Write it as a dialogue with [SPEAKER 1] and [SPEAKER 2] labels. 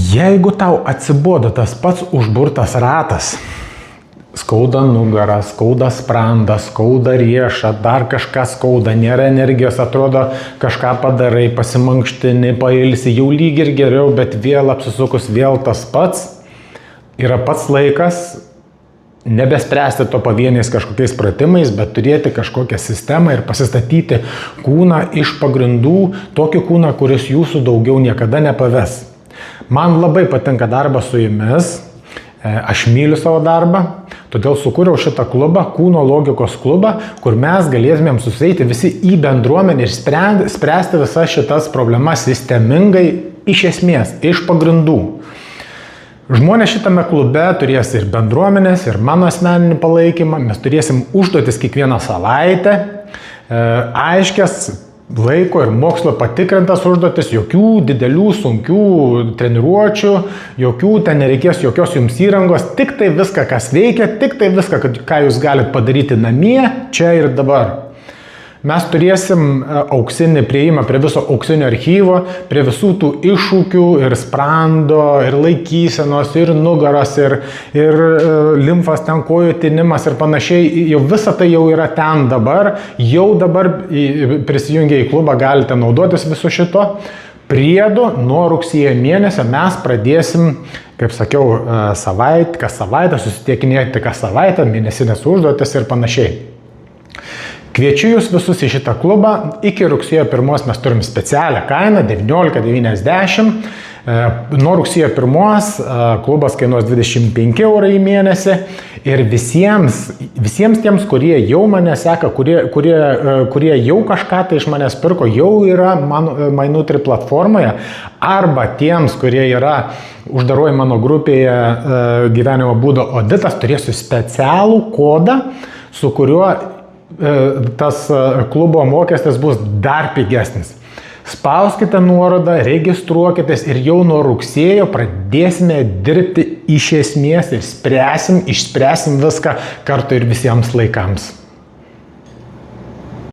[SPEAKER 1] Jeigu tau atsibodo tas pats užburtas ratas, skauda nugarą, skauda sprandą, skauda riešą, dar kažką skauda, nėra energijos, atrodo kažką padarai, pasimankštini, pailsi, jau lyg ir geriau, bet vėl apsisukus vėl tas pats, yra pats laikas nebespręsti to pavieniais kažkokiais pratimais, bet turėti kažkokią sistemą ir pasistatyti kūną iš pagrindų, tokį kūną, kuris jūsų daugiau niekada nepaves. Man labai patinka darbas su jumis, aš myliu savo darbą, todėl sukūriau šitą klubą, kūno logikos klubą, kur mes galėtumėm susieiti visi į bendruomenę ir spręsti visas šitas problemas sistemingai, iš esmės, iš pagrindų. Žmonės šitame klube turės ir bendruomenės, ir mano asmeninį palaikymą, mes turėsim užduotis kiekvieną savaitę, aiškias laiko ir mokslo patikrintas užduotis, jokių didelių, sunkių treniruočių, jokių, ten nereikės jokios jums įrangos, tik tai viską, kas veikia, tik tai viską, ką jūs galite padaryti namie, čia ir dabar. Mes turėsim auksinį priėjimą prie viso auksinio archyvo, prie visų tų iššūkių ir sprando, ir laikysenos, ir nugaros, ir limfos ten kojų tinimas ir panašiai. Jau visa tai jau yra ten dabar, jau dabar prisijungę į klubą galite naudotis visu šito. Priedu nuo rugsėjo mėnesio mes pradėsim, kaip sakiau, kas savaitę, susitiekinėti kas savaitę, mėnesinės užduotis ir panašiai. Kviečiu jūs visus į šitą klubą. Iki rugsėjo 1 mes turim specialią kainą 19,90. Nuo rugsėjo 1 klubas kainuos 25 € į mėnesį. Ir visiems tiems, kurie jau mane seka, kurie jau kažką tai iš manęs pirko, jau yra MyNutri platformoje, arba tiems, kurie yra uždaroji mano grupėje gyvenimo būdo auditas, turėsiu specialų kodą, su kuriuo tas klubo mokestis bus dar pigesnis. Spauskite nuorodą, registruokitės ir jau nuo rugsėjo pradėsime dirbti iš esmės ir išspręsim viską kartu ir visiems laikams.